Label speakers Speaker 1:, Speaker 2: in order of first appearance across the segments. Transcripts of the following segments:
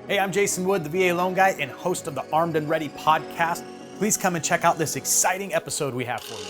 Speaker 1: Hey, I'm Jason Wood, the VA Loan Guy and host of the Armed and Ready podcast. Please come and check out this exciting episode we have for you.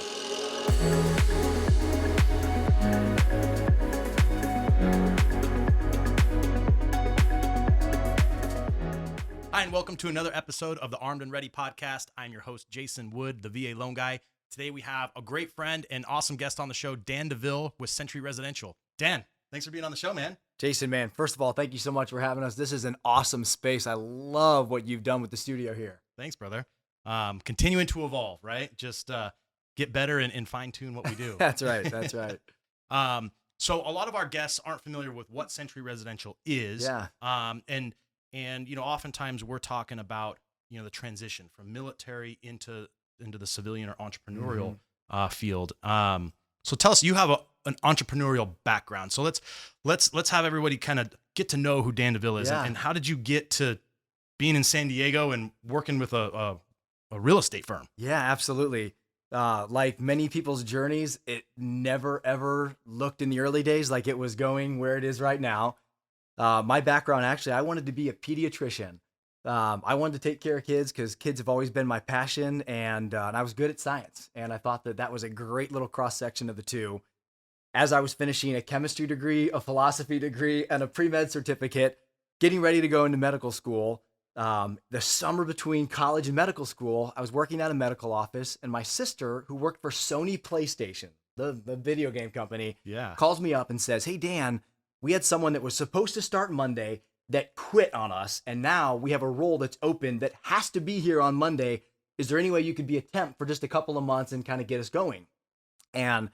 Speaker 1: Hi, and welcome to another episode of the Armed and Ready podcast. I'm your host, Jason Wood, the VA Loan Guy. Today we have a great friend and awesome guest on the show, Dan DeVille with Sentry Residential. Dan, thanks for being on the show, man.
Speaker 2: Jason, man, first of all, thank you so much for having us. This is an awesome space. I love what you've done with the studio here.
Speaker 1: Thanks, brother. Continuing to evolve, right? Just get better and fine-tune what we do.
Speaker 2: That's right. That's right.
Speaker 1: So a lot of our guests aren't familiar with what Sentry Residential is.
Speaker 2: Yeah.
Speaker 1: And you know, oftentimes we're talking about, you know, the transition from military into the civilian or entrepreneurial field. So tell us, you have an entrepreneurial background. So let's have everybody kind of get to know who Dan DeVille is.
Speaker 2: Yeah.
Speaker 1: And how did you get to being in San Diego and working with a real estate firm?
Speaker 2: Yeah, absolutely. Like many people's journeys, it never, ever looked in the early days like it was going where it is right now. My background, actually, I wanted to be a pediatrician. I wanted to take care of kids because kids have always been my passion, and I was good at science. And I thought that was a great little cross-section of the two. As I was finishing a chemistry degree, a philosophy degree, and a pre-med certificate, getting ready to go into medical school, the summer between college and medical school, I was working at a medical office, and my sister, who worked for Sony PlayStation, the video game company, calls me up and says, "Hey, Dan, we had someone that was supposed to start Monday that quit on us, and now we have a role that's open that has to be here on Monday. Is there any way you could be a temp for just a couple of months and kind of get us going?" And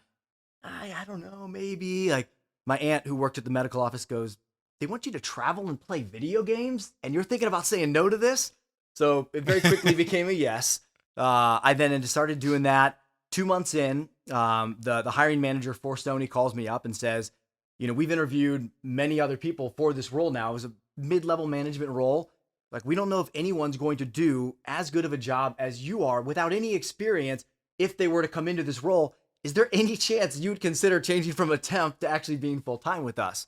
Speaker 2: I don't know, maybe, like, my aunt who worked at the medical office goes, "They want you to travel and play video games, and you're thinking about saying no to this?" So it very quickly became a yes. I then started doing that. 2 months in, the hiring manager for Sony calls me up and says, "You know, we've interviewed many other people for this role now. It was a mid-level management role. Like, we don't know if anyone's going to do as good of a job as you are without any experience if they were to come into this role. Is there any chance you'd consider changing from a temp to actually being full-time with us?"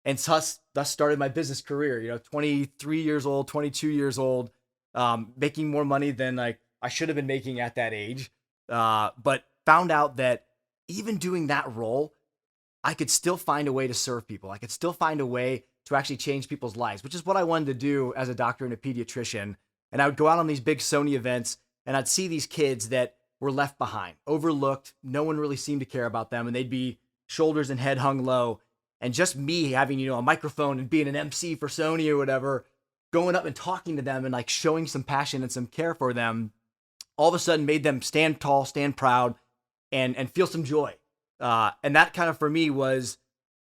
Speaker 2: And thus started my business career, you know, 23 years old, 22 years old, making more money than I should have been making at that age. But found out that even doing that role, I could still find a way to serve people. I could still find a way to actually change people's lives, which is what I wanted to do as a doctor and a pediatrician. And I would go out on these big Sony events, and I'd see these kids that were left behind, overlooked. No one really seemed to care about them, and they'd be shoulders and head hung low. And just me having, you know, a microphone and being an MC for Sony or whatever, going up and talking to them and like showing some passion and some care for them, all of a sudden made them stand tall, stand proud, and feel some joy. And that kind of, for me, was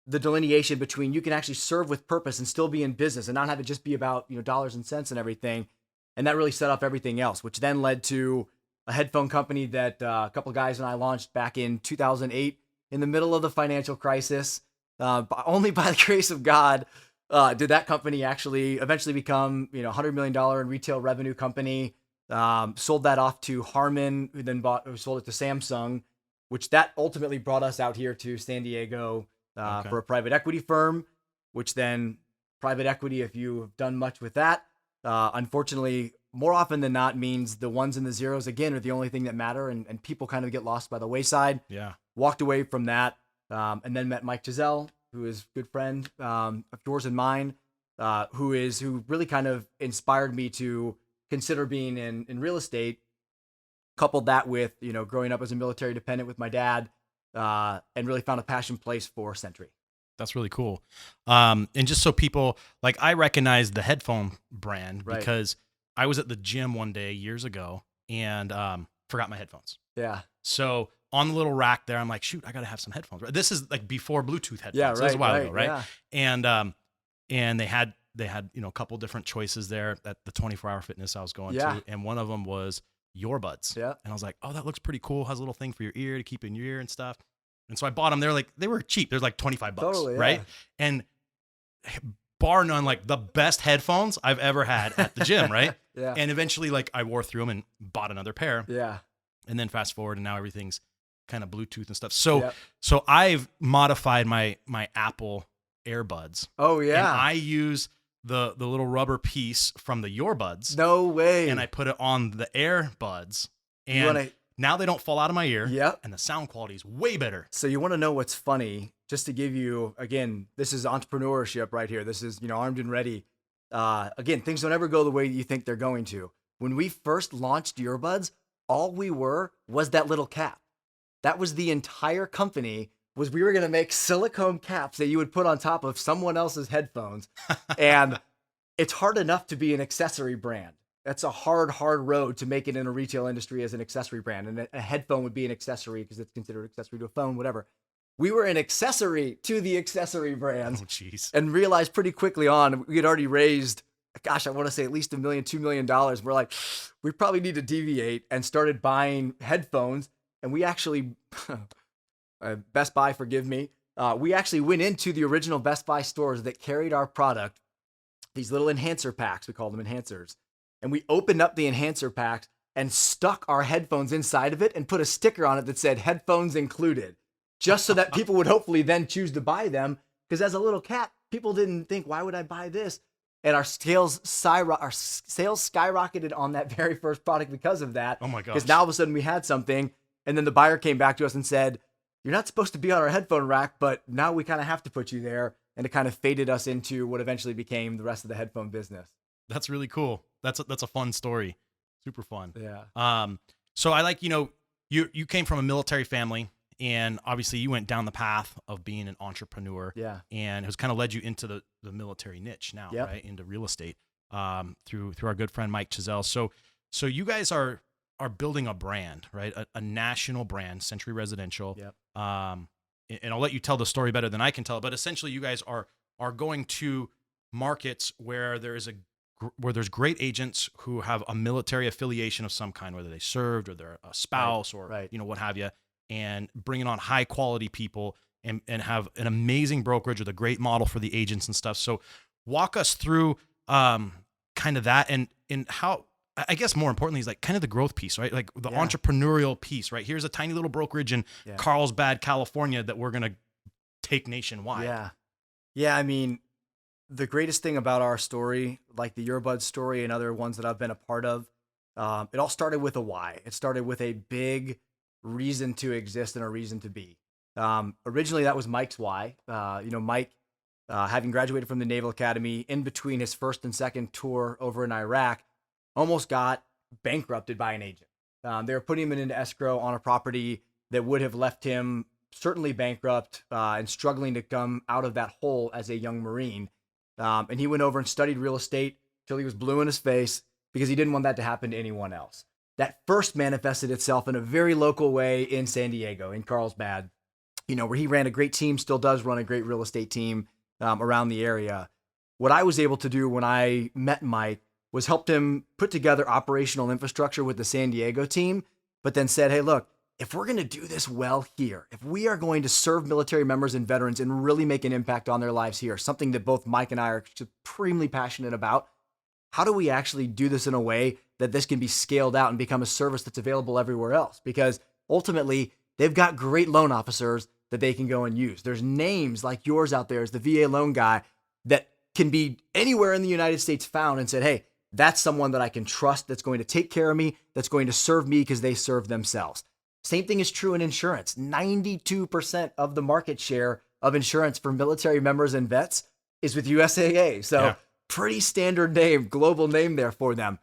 Speaker 2: the delineation between you can actually serve with purpose and still be in business and not have it just be about, you know, dollars and cents and everything. And that really set up everything else, which then led to a headphone company that a couple guys and I launched back in 2008 in the middle of the financial crisis. Only by the grace of God did that company actually eventually become, you know, $100 million in retail revenue company. Sold that off to Harman, who sold it to Samsung, which that ultimately brought us out here to San Diego for a private equity firm, which then private equity, if you have done much with that, unfortunately, more often than not means the ones and the zeros, again, are the only thing that matter, and people kind of get lost by the wayside.
Speaker 1: Yeah.
Speaker 2: Walked away from that, and then met Mike Giselle, who is a good friend of yours and mine, who really kind of inspired me to consider being in real estate. Coupled that with, you know, growing up as a military dependent with my dad, and really found a passion place for Sentry.
Speaker 1: That's really cool. And just so people, like, I recognize the headphone brand because I was at the gym one day years ago and forgot my headphones.
Speaker 2: Yeah.
Speaker 1: So on the little rack there, I'm like, shoot, I got to have some headphones. This is like before Bluetooth headphones.
Speaker 2: Yeah, right.
Speaker 1: This was a while ago, right?
Speaker 2: Yeah.
Speaker 1: And they had, you know, a couple different choices there at the 24-hour fitness I was going to. And one of them was your buds.
Speaker 2: Yeah.
Speaker 1: And I was like, oh, that looks pretty cool. Has a little thing for your ear to keep in your ear and stuff. And so I bought them. They were cheap. They're like $25,
Speaker 2: totally,
Speaker 1: right? And bar none, like the best headphones I've ever had at the gym, right?
Speaker 2: Yeah.
Speaker 1: And eventually, like, I wore through them and bought another pair.
Speaker 2: Yeah.
Speaker 1: And then fast forward, and now everything's kind of Bluetooth and stuff. So, so I've modified my Apple earbuds.
Speaker 2: Oh yeah.
Speaker 1: And I use the little rubber piece from the earbuds,
Speaker 2: No way.
Speaker 1: and I put it on the AirBuds,
Speaker 2: You
Speaker 1: and
Speaker 2: wanna-
Speaker 1: now they don't fall out of my ear.
Speaker 2: Yep.
Speaker 1: And the sound quality is way better.
Speaker 2: So you want to know what's funny? Just to give you, again, this is entrepreneurship right here. This is, armed and ready. Again, things don't ever go the way you think they're going to. When we first launched earbuds, all we were was that little cap. That was the entire company. Was we were going to make silicone caps that you would put on top of someone else's headphones. And it's hard enough to be an accessory brand. That's a hard road to make it in a retail industry as an accessory brand. And a headphone would be an accessory because it's considered accessory to a phone, whatever. We were an accessory to the accessory brands.
Speaker 1: Oh, jeez.
Speaker 2: And realized pretty quickly on, we had already raised, gosh, I want to say at least $1 million, $2 million. We're like, we probably need to deviate, and started buying headphones. And we actually, Best Buy, forgive me. We actually went into the original Best Buy stores that carried our product, these little enhancer packs, we call them enhancers. And we opened up the enhancer packs and stuck our headphones inside of it and put a sticker on it that said headphones included, just so that people would hopefully then choose to buy them. Because as a little cat, people didn't think, why would I buy this? And our sales skyrocketed on that very first product because of that.
Speaker 1: Oh my gosh.
Speaker 2: Because now all of a sudden we had something, and then the buyer came back to us and said, you're not supposed to be on our headphone rack, but now we kind of have to put you there. And it kind of faded us into what eventually became the rest of the headphone business.
Speaker 1: That's really cool. That's a fun story. Super fun.
Speaker 2: Yeah.
Speaker 1: So I like, you came from a military family, and obviously you went down the path of being an entrepreneur.
Speaker 2: Yeah.
Speaker 1: And it was kind of led you into the military niche now,
Speaker 2: Yep.
Speaker 1: right? Into real estate, through our good friend Mike Chazelle. So you guys are building a brand, right? A national brand, Sentry Residential.
Speaker 2: Yep.
Speaker 1: And I'll let you tell the story better than I can tell it, but essentially you guys are going to markets where there's great agents who have a military affiliation of some kind, whether they served or they're a spouse or what have you, and bringing on high quality people and have an amazing brokerage with a great model for the agents and stuff. So walk us through kind of that and how, I guess more importantly, is like kind of the growth piece, right? Like the entrepreneurial piece, right? Here's a tiny little brokerage in Carlsbad, California that we're going to take nationwide.
Speaker 2: Yeah. Yeah. I mean, the greatest thing about our story, like the earbud story and other ones that I've been a part of, it all started with a why. It started with a big reason to exist and a reason to be. Originally, that was Mike's why. Mike, having graduated from the Naval Academy, in between his first and second tour over in Iraq, almost got bankrupted by an agent. They were putting him into escrow on a property that would have left him certainly bankrupt and struggling to come out of that hole as a young Marine. And he went over and studied real estate till he was blue in his face because he didn't want that to happen to anyone else. That first manifested itself in a very local way in San Diego, in Carlsbad, where he ran a great team, still does run a great real estate team around the area. What I was able to do when I met Mike was helped him put together operational infrastructure with the San Diego team, but then said, hey, look, if we're going to do this well here, if we are going to serve military members and veterans and really make an impact on their lives here, something that both Mike and I are supremely passionate about, how do we actually do this in a way that this can be scaled out and become a service that's available everywhere else? Because ultimately, they've got great loan officers that they can go and use. There's names like yours out there as the VA loan guy that can be anywhere in the United States found and said, hey, that's someone that I can trust, that's going to take care of me, that's going to serve me because they serve themselves. Same thing is true in insurance. 92% of the market share of insurance for military members and vets is with USAA. So pretty standard name, global name there for them.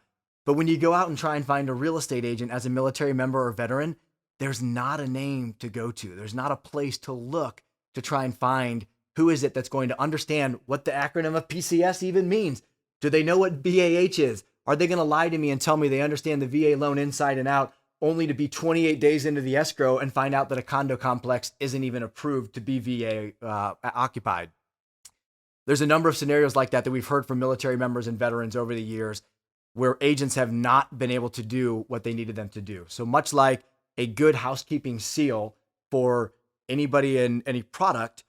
Speaker 2: But when you go out and try and find a real estate agent as a military member or veteran, there's not a name to go to. There's not a place to look to try and find who is it that's going to understand what the acronym of PCS even means. Do they know what BAH is? Are they going to lie to me and tell me they understand the VA loan inside and out, only to be 28 days into the escrow and find out that a condo complex isn't even approved to be VA occupied? There's a number of scenarios like that we've heard from military members and veterans over the years where agents have not been able to do what they needed them to do. So much like a good housekeeping seal for anybody in any product,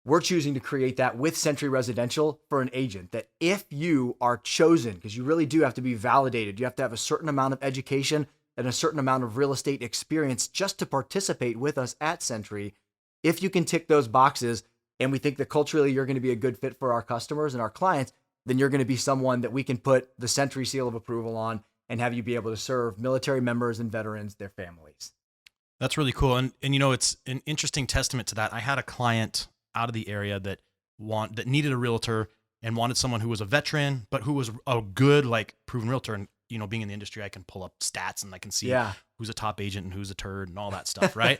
Speaker 2: we're choosing to create that with Sentry Residential for an agent, that if you are chosen, because you really do have to be validated, you have to have a certain amount of education and a certain amount of real estate experience just to participate with us at Sentry. If you can tick those boxes and we think that culturally you're going to be a good fit for our customers and our clients, then you're going to be someone that we can put the Sentry seal of approval on and have you be able to serve military members and veterans, their families.
Speaker 1: That's really cool. And it's an interesting testament to that. I had a client out of the area that needed a realtor and wanted someone who was a veteran, but who was a good, like, proven realtor. And, being in the industry, I can pull up stats and I can see who's a top agent and who's a turd and all that stuff. Right.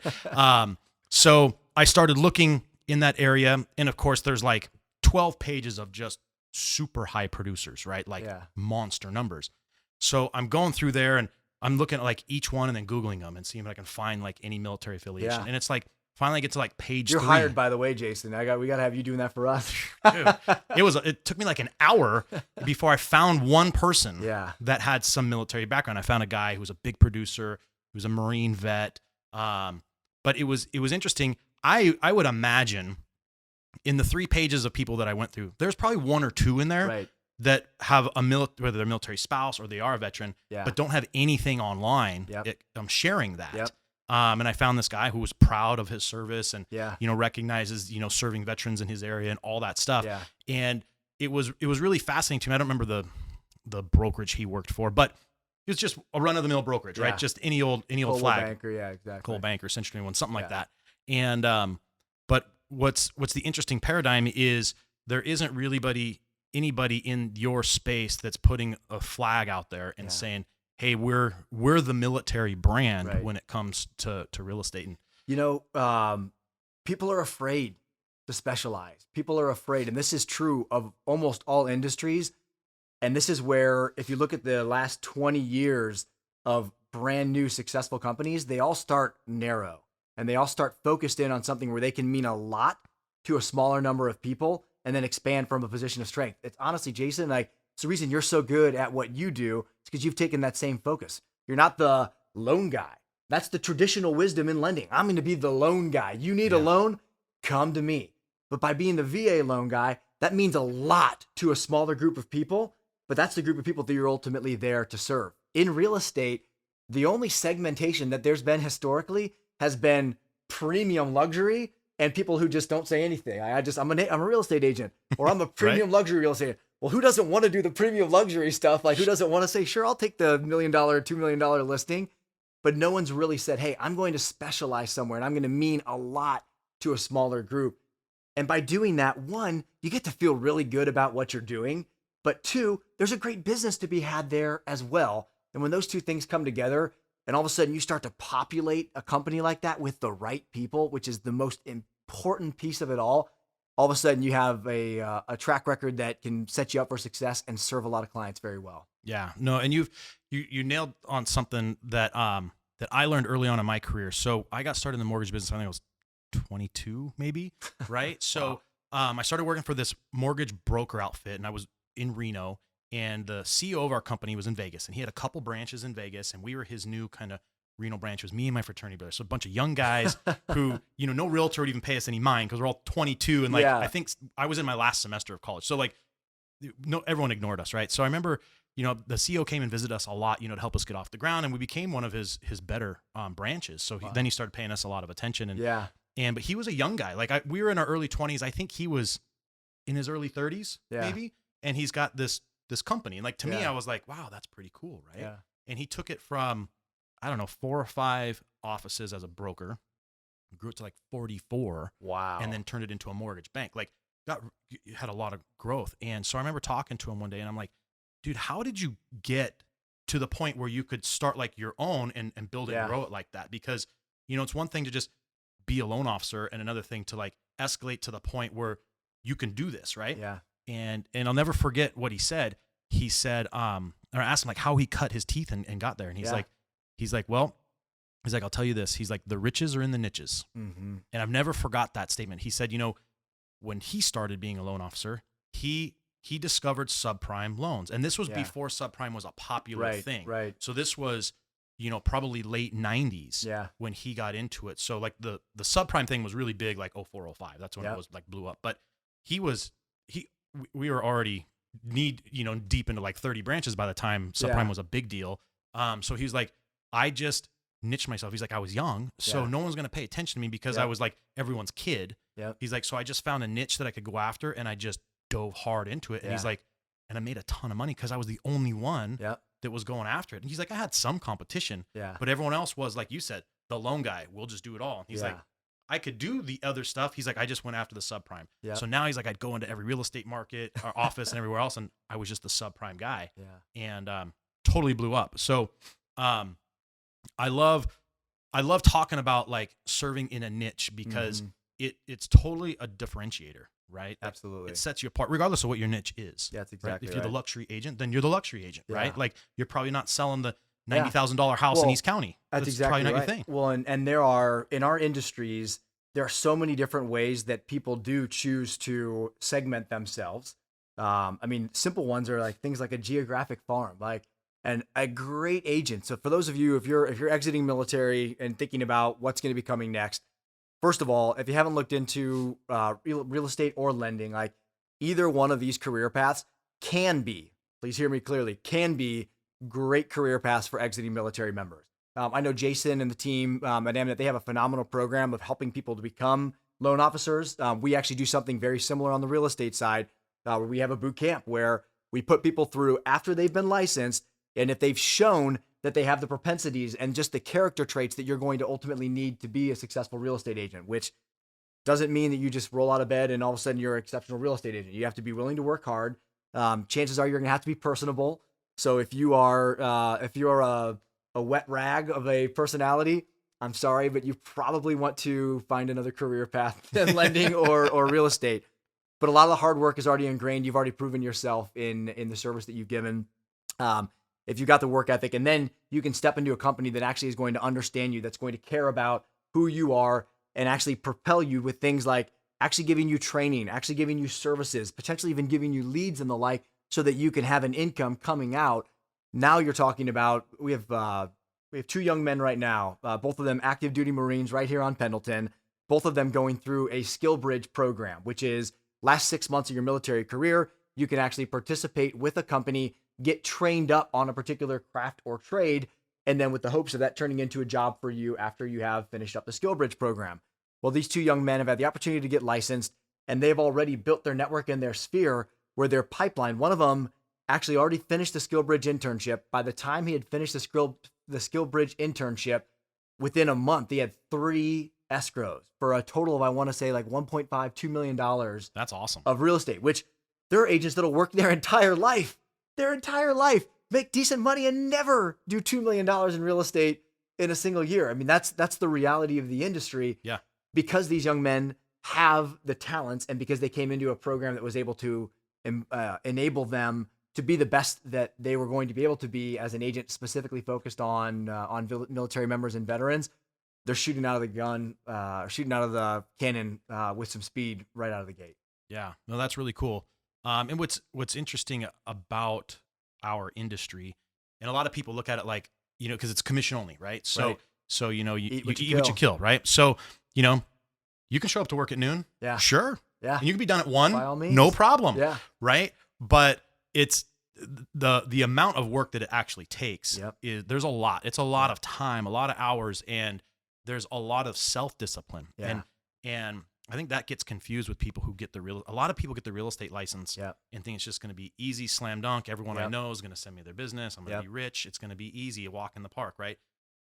Speaker 1: So I started looking in that area. And of course there's like 12 pages of just super high producers, right? Like monster numbers. So I'm going through there and I'm looking at like each one and then Googling them and seeing if I can find like any military affiliation.
Speaker 2: Yeah.
Speaker 1: And it's like, finally I get to like page 3.
Speaker 2: You're hired, by the way, Jason. We got to have you doing that for us.
Speaker 1: Dude, it took me like an hour before I found one person that had some military background. I found a guy who was a big producer, who was a Marine vet. But it was interesting. I would imagine in the 3 pages of people that I went through, there's probably 1 or 2 in there that have whether they're a military spouse or they are a veteran, but don't have anything online. I'm sharing that. And I found this guy who was proud of his service and, recognizes, serving veterans in his area and all that stuff. And it was really fascinating to me. I don't remember the brokerage he worked for, but it was just a run of the mill brokerage, right? Just any old flag.
Speaker 2: Banker, exactly.
Speaker 1: Coal Banker, Century 21, something like that. And, but what's the interesting paradigm is there isn't really anybody in your space that's putting a flag out there and saying, hey, we're the military brand when it comes to real estate. And
Speaker 2: people are afraid to specialize. People are afraid, and this is true of almost all industries. And this is where, if you look at the last 20 years of brand new successful companies, they all start narrow and they all start focused in on something where they can mean a lot to a smaller number of people and then expand from a position of strength. It's honestly, Jason, like, it's the reason you're so good at what you do. It's because you've taken that same focus. You're not the loan guy. That's the traditional wisdom in lending. I'm going to be the loan guy. You need a loan? Come to me. But by being the VA loan guy, that means a lot to a smaller group of people, but that's the group of people that you're ultimately there to serve. In real estate, the only segmentation that there's been historically has been premium luxury and people who just don't say anything. I'm a real estate agent, or I'm a premium luxury real estate agent. Well, who doesn't want to do the premium luxury stuff? Like, who doesn't want to say, sure, I'll take the $1 million, $2 million listing, but no one's really said, hey, I'm going to specialize somewhere and I'm going to mean a lot to a smaller group. And by doing that, 1, you get to feel really good about what you're doing, but 2, there's a great business to be had there as well. And when those 2 things come together and all of a sudden you start to populate a company like that with the right people, which is the most important piece of it all of a sudden you have a track record that can set you up for success and serve a lot of clients very well.
Speaker 1: Yeah, no, and you nailed on something that I learned early on in my career. So I got started in the mortgage business, I think I was 22 maybe, right? So I started working for this mortgage broker outfit, and I was in Reno, and the CEO of our company was in Vegas, and he had a couple branches in Vegas, and we were his new kind of Reno branch. Was me and my fraternity brother. So a bunch of young guys who, no realtor would even pay us any mind because we're all 22. And like, I think I was in my last semester of college. So like, everyone ignored us. Right. So I remember, the CEO came and visited us a lot, to help us get off the ground. And we became one of his better branches. So then he started paying us a lot of attention. And, but he was a young guy. Like we were in our early 20s. I think he was in his early 30s maybe. And he's got this company. And like, to me, I was like, wow, that's pretty cool. Right.
Speaker 2: Yeah.
Speaker 1: And he took it from, I don't know, 4 or 5 offices as a broker, grew it to like 44.
Speaker 2: Wow.
Speaker 1: And then turned it into a mortgage bank. Like, had a lot of growth. And so I remember talking to him one day and I'm like, dude, how did you get to the point where you could start like your own and build it and grow it like that? Because, it's one thing to just be a loan officer and another thing to like escalate to the point where you can do this, right?
Speaker 2: Yeah.
Speaker 1: And I'll never forget what he said. He said, or I asked him like how he cut his teeth and got there. And he's like, well, I'll tell you this. He's like, the riches are in the niches.
Speaker 2: Mm-hmm.
Speaker 1: And I've never forgot that statement. He said, when he started being a loan officer, he discovered subprime loans. And this was before subprime was a popular thing.
Speaker 2: Right.
Speaker 1: So this was, probably late 90s when he got into it. So like the subprime thing was really big, like 04, 05. That's when it was like blew up. But we were already deep into like 30 branches by the time subprime was a big deal. So he was like, I just niched myself. He's like, I was young, so no one's going to pay attention to me because I was like everyone's kid.
Speaker 2: Yep.
Speaker 1: He's like, so I just found a niche that I could go after and I just dove hard into it. And he's like, and I made a ton of money because I was the only one
Speaker 2: Yep.
Speaker 1: that was going after it. And he's like, I had some competition,
Speaker 2: Yeah.
Speaker 1: but everyone else was, like you said, the lone guy. We'll just do it all. And he's like, I could do the other stuff. He's like, I just went after the subprime.
Speaker 2: Yep.
Speaker 1: So now he's like, I'd go into every real estate market, our office, and everywhere else, and I was just the subprime guy.
Speaker 2: Yeah.
Speaker 1: And totally blew up. So I love talking about like serving in a niche because it's totally a differentiator, right?
Speaker 2: Absolutely.
Speaker 1: It sets you apart regardless of what your niche is.
Speaker 2: Yeah, that's
Speaker 1: right?
Speaker 2: exactly
Speaker 1: If you're the luxury agent, then you're the luxury agent,
Speaker 2: Yeah.
Speaker 1: right? Like you're probably not selling the $90,000 house in East County.
Speaker 2: That's exactly
Speaker 1: probably not
Speaker 2: right.
Speaker 1: your thing.
Speaker 2: Well, and there are, in our industries, there are so many different ways that people do choose to segment themselves. I mean, simple ones are like things like a geographic farm, like, and a great agent. So for those of you, if you're exiting military and thinking about what's going to be coming next, first of all, if you haven't looked into real estate or lending, like either one of these career paths can be, please hear me clearly, can be great career paths for exiting military members. I know Jason and the team at Amnet, they have a phenomenal program of helping people to become loan officers. We actually do something very similar on the real estate side, where we have a boot camp where we put people through after they've been licensed. And if they've shown that they have the propensities and just the character traits that you're going to ultimately need to be a successful real estate agent, which doesn't mean that you just roll out of bed and all of a sudden you're an exceptional real estate agent. You have to be willing to work hard. Chances are you're going to have to be personable. So if you're a wet rag of a personality, I'm sorry, but you probably want to find another career path than lending or real estate. But a lot of the hard work is already ingrained. You've already proven yourself in the service that you've given. If you got the work ethic, and then you can step into a company that actually is going to understand you, that's going to care about who you are and actually propel you with things like actually giving you training, actually giving you services, potentially even giving you leads and the like, so that you can have an income coming out. Now you're talking about, we have 2 young men right now, both of them active duty Marines right here on Pendleton, both of them going through a skill bridge program, which is last 6 months of your military career, you can actually participate with a company, get trained up on a particular craft or trade, and then with the hopes of that turning into a job for you after you have finished up the skill bridge program. Well, these 2 young men have had the opportunity to get licensed, and they've already built their network and their sphere where their pipeline, one of them actually already finished the skill bridge internship. By the time he had finished the skill bridge internship, within a month, he had 3 escrows for a total of, I want to say, like $1.5, $2 million.
Speaker 1: That's awesome.
Speaker 2: Of real estate, which there are agents that'll work their entire life, make decent money and never do $2 million in real estate in a single year. I mean, that's the reality of the industry.
Speaker 1: Yeah.
Speaker 2: Because these young men have the talents and because they came into a program that was able to enable them to be the best that they were going to be able to be as an agent specifically focused on military members and veterans, they're shooting out of the cannon with some speed right out of the gate.
Speaker 1: Yeah, no, that's really cool. And what's interesting about our industry, and a lot of people look at it like, because it's commission only, right? So,
Speaker 2: Right.
Speaker 1: So, you eat
Speaker 2: what you
Speaker 1: what you kill, right? So, you can show up to work at noon.
Speaker 2: Yeah.
Speaker 1: Sure.
Speaker 2: Yeah.
Speaker 1: And you can be done at 1.
Speaker 2: By all means.
Speaker 1: No problem.
Speaker 2: Yeah.
Speaker 1: Right. But it's the amount of work that it actually takes.
Speaker 2: Yep.
Speaker 1: There's a lot. It's a lot of time, a lot of hours, and there's a lot of self-discipline.
Speaker 2: Yeah.
Speaker 1: And I think that gets confused with people who get a lot of people get the real estate license
Speaker 2: Yep.
Speaker 1: and think it's just going to be easy, slam dunk. Everyone I
Speaker 2: Yep.
Speaker 1: know is going to send me their business. I'm going to
Speaker 2: Yep.
Speaker 1: be rich. It's going to be easy, a walk in the park, right?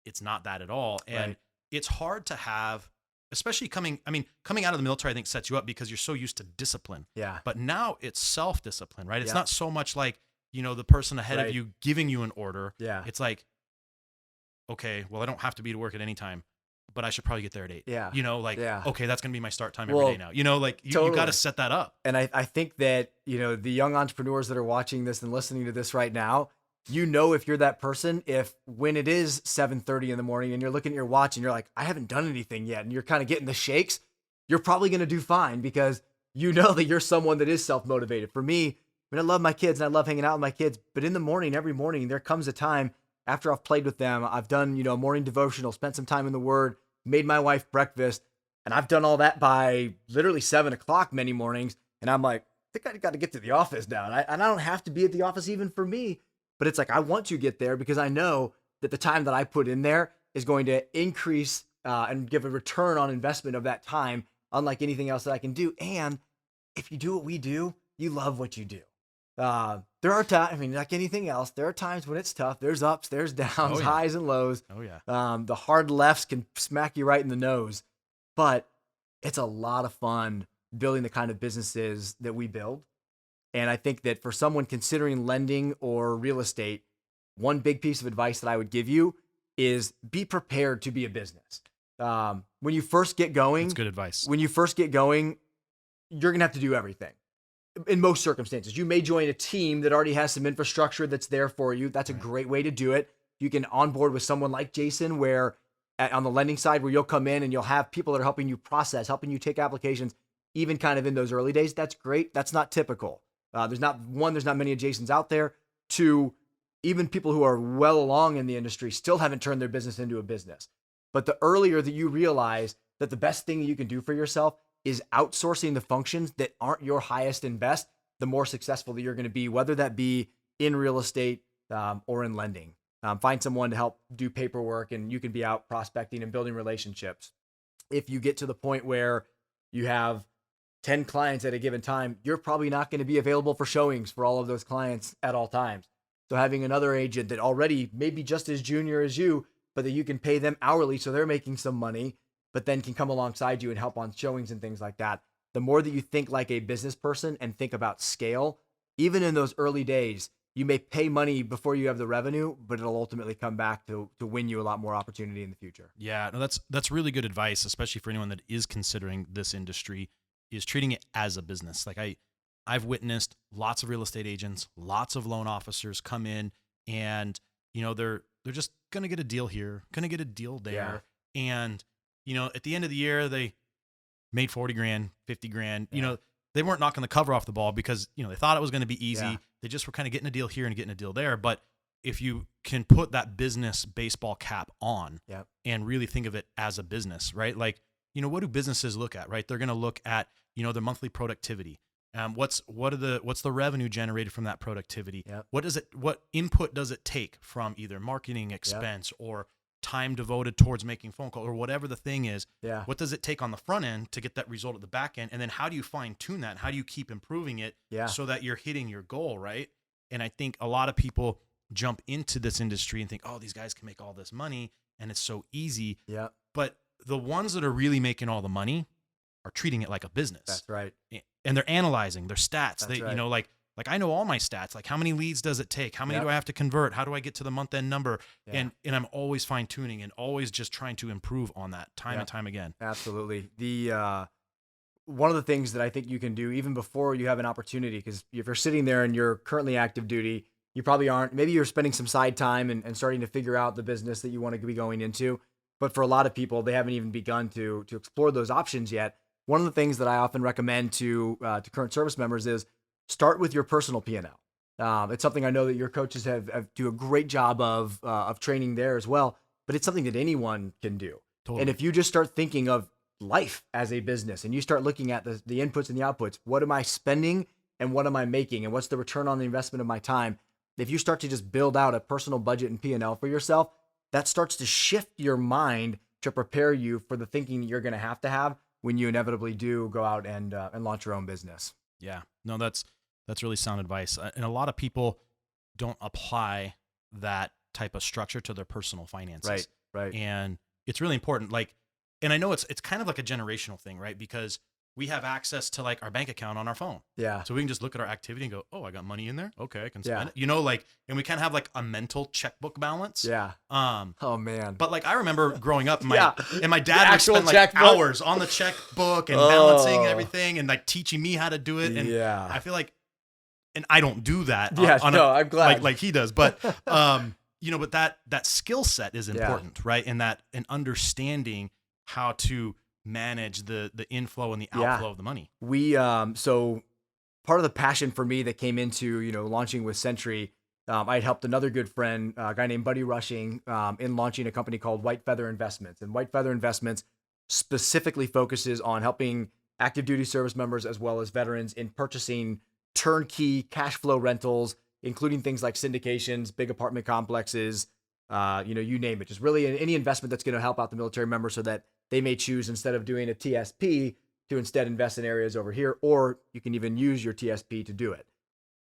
Speaker 1: It's not that at all. And
Speaker 2: Right.
Speaker 1: it's hard to have, especially coming out of the military, I think sets you up because you're so used to discipline.
Speaker 2: Yeah.
Speaker 1: But now it's self-discipline, right? It's
Speaker 2: Yep.
Speaker 1: not so much like, the person ahead
Speaker 2: Right.
Speaker 1: of you giving you an order.
Speaker 2: Yeah.
Speaker 1: It's like, okay, well, I don't have to be to work at any time, but I should probably get there at 8.
Speaker 2: Yeah.
Speaker 1: Yeah. Okay, that's going to be my start time every
Speaker 2: Well,
Speaker 1: day now. You got to
Speaker 2: totally.
Speaker 1: set that up.
Speaker 2: And I think that, the young entrepreneurs that are watching this and listening to this right now, if you're that person, if when it is 7:30 in the morning and you're looking at your watch and you're like, I haven't done anything yet, and you're kind of getting the shakes, you're probably going to do fine because that you're someone that is self-motivated. For me, I love my kids and I love hanging out with my kids, but in the morning, every morning, there comes a time after I've played with them, I've done, a morning devotional, spent some time in the Word, made my wife breakfast, and I've done all that by literally 7:00 many mornings. And I'm like, I think I got to get to the office now. And I don't have to be at the office even for me, but it's like, I want to get there because I know that the time that I put in there is going to increase and give a return on investment of that time, unlike anything else that I can do. And if you do what we do, you love what you do. There are times, I mean, like anything else, there are times when it's tough. There's ups, there's downs,
Speaker 1: Oh, yeah.
Speaker 2: highs and lows.
Speaker 1: Oh yeah.
Speaker 2: The hard lefts can smack you right in the nose, but it's a lot of fun building the kind of businesses that we build. And I think that for someone considering lending or real estate, one big piece of advice that I would give you is be prepared to be a business. When you first get going,
Speaker 1: That's good advice.
Speaker 2: When you first get going, you're going to have to do everything. In most circumstances, you may join a team that already has some infrastructure that's there for you. That's a great way to do it. You can onboard with someone like Jason, where on the lending side, where you'll come in and you'll have people that are helping you process, helping you take applications, even kind of in those early days. That's great. That's not typical. There's not many of Jasons out there. Two, even people who are well along in the industry still haven't turned their business into a business. But the earlier that you realize that the best thing that you can do for yourself is outsourcing the functions that aren't your highest and best, the more successful that you're going to be, whether that be in real estate or in lending. Find someone to help do paperwork, and you can be out prospecting and building relationships. If you get to the point where you have 10 clients at a given time, you're probably not going to be available for showings for all of those clients at all times. So having another agent that already may be just as junior as you, but that you can pay them hourly so they're making some money, but then can come alongside you and help on showings and things like that. The more that you think like a business person and think about scale, even in those early days, you may pay money before you have the revenue, but it'll ultimately come back to win you a lot more opportunity in the future.
Speaker 1: Yeah, no, that's really good advice, especially for anyone that is considering this industry, is treating it as a business. Like I've witnessed lots of real estate agents, lots of loan officers come in, and they're just gonna get a deal here, gonna get a deal there, and at the end of the year they made 40 grand, 50 grand. They weren't knocking the cover off the ball because they thought it was going to be easy. Yeah. They just were kind of getting a deal here and getting a deal there. But if you can put that business baseball cap on and really think of it as a business, right? Like, what do businesses look at, right? They're going to look at, their monthly productivity. What's the revenue generated from that productivity?
Speaker 2: Yep.
Speaker 1: What input does it take from either marketing expense or time devoted towards making phone call or whatever the thing is? What does it take on the front end to get that result at the back end? And then how do you fine tune that? How do you keep improving it so that you're hitting your goal, right? And I think a lot of people jump into this industry and think, oh, these guys can make all this money and it's so easy.
Speaker 2: Yeah.
Speaker 1: But the ones that are really making all the money are treating it like a business.
Speaker 2: That's right.
Speaker 1: And they're analyzing their stats.
Speaker 2: That's
Speaker 1: they,
Speaker 2: right.
Speaker 1: Like I know all my stats, like how many leads does it take? How many do I have to convert? How do I get to the month end number? And I'm always fine tuning and always just trying to improve on that time and time again.
Speaker 2: Absolutely. One of the things that I think you can do even before you have an opportunity, because if you're sitting there and you're currently active duty, you probably aren't. Maybe you're spending some side time and starting to figure out the business that you want to be going into. But for a lot of people, they haven't even begun to explore those options yet. One of the things that I often recommend to current service members is start with your personal P&L. It's something I know that your coaches have do a great job of training there as well, but it's something that anyone can do.
Speaker 1: Totally.
Speaker 2: And if you just start thinking of life as a business and you start looking at the inputs and the outputs, what am I spending and what am I making and what's the return on the investment of my time? If you start to just build out a personal budget and P&L for yourself, that starts to shift your mind to prepare you for the thinking that you're going to have when you inevitably do go out and launch your own business.
Speaker 1: Yeah, no, that's really sound advice. And a lot of people don't apply that type of structure to their personal finances.
Speaker 2: Right.
Speaker 1: And it's really important. And I know it's kind of like a generational thing, right? Because we have access to like our bank account on our phone.
Speaker 2: Yeah.
Speaker 1: So we can just look at our activity and go, oh, I got money in there. Okay, I can spend it. And we kind of have like a mental checkbook balance.
Speaker 2: Yeah. Oh man.
Speaker 1: But like I remember growing up, and my dad would spend like
Speaker 2: checkbook.
Speaker 1: hours on the checkbook and balancing everything and like teaching me how to do it. And I feel like, and I don't do that.
Speaker 2: I'm glad.
Speaker 1: Like he does, but but that skill set is important, right? And understanding how to manage the inflow and the outflow of the money.
Speaker 2: We so part of the passion for me that came into launching with Sentry, I had helped another good friend, a guy named Buddy Rushing, in launching a company called White Feather Investments. And White Feather Investments specifically focuses on helping active duty service members as well as veterans in purchasing turnkey cash flow rentals, including things like syndications, big apartment complexes, you name it. Just really any investment that's going to help out the military member so that they may choose, instead of doing a TSP, to instead invest in areas over here, or you can even use your TSP to do it.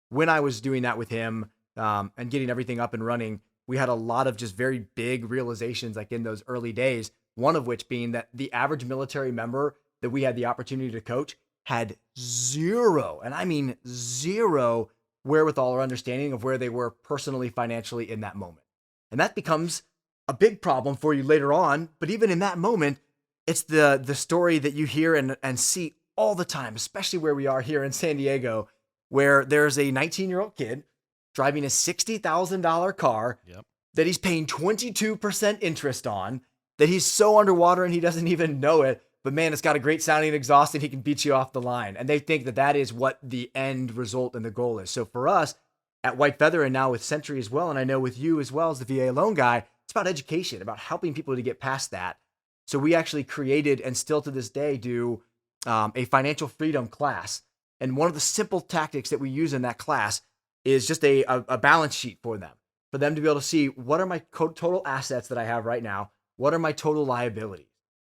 Speaker 2: when I was doing that with him and getting everything up and running, we had a lot of just very big realizations like in those early days. One of which being that the average military member that we had the opportunity to coach had zero, and I mean zero, wherewithal or understanding of where they were personally, financially in that moment. And that becomes a big problem for you later on. But even in that moment, it's the story that you hear and see all the time, especially where we are here in San Diego, where there's a 19-year-old kid driving a $60,000 car that he's paying 22% interest on, that he's so underwater and he doesn't even know it. But man, it's got a great sounding exhaust and he can beat you off the line. And they think that that is what the end result and the goal is. So for us at White Feather and now with Sentry as well, and I know with you as well as the VA loan guy, it's about education, about helping people to get past that. So we actually created and still to this day do a financial freedom class. And one of the simple tactics that we use in that class is just a balance sheet for them to be able to see what are my total assets that I have right now, what are my total liabilities.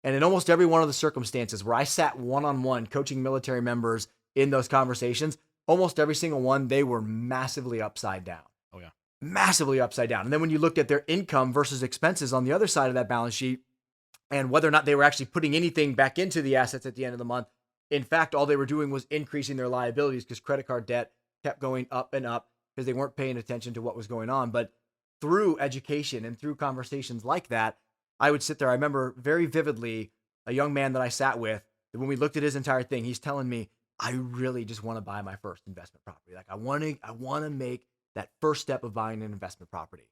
Speaker 2: And in almost every one of the circumstances where I sat one-on-one coaching military members in those conversations, almost every single one, they were massively upside down.
Speaker 1: Oh, yeah.
Speaker 2: Massively upside down. And then when you looked at their income versus expenses on the other side of that balance sheet and whether or not they were actually putting anything back into the assets at the end of the month, in fact, all they were doing was increasing their liabilities because credit card debt kept going up and up because they weren't paying attention to what was going on. But through education and through conversations like that, I would sit there. I remember very vividly a young man that I sat with, that when we looked at his entire thing, he's telling me, I really just want to buy my first investment property. Like I want to make that first step of buying an investment property.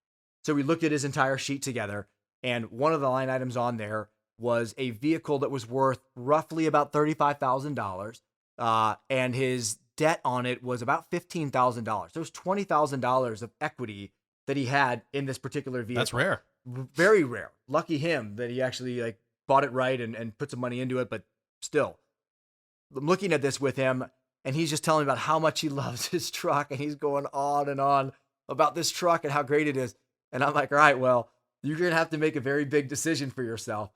Speaker 2: So we looked at his entire sheet together, and one of the line items on there was a vehicle that was worth roughly about $35,000, and his debt on it was about $15,000. So it was $20,000 of equity that he had in this particular vehicle.
Speaker 1: That's rare.
Speaker 2: Very rare. Lucky him that he actually like bought it right and put some money into it. But still, I'm looking at this with him, and he's just telling me about how much he loves his truck, and he's going on and on about this truck and how great it is. And I'm like, all right, well, you're going to have to make a very big decision for yourself.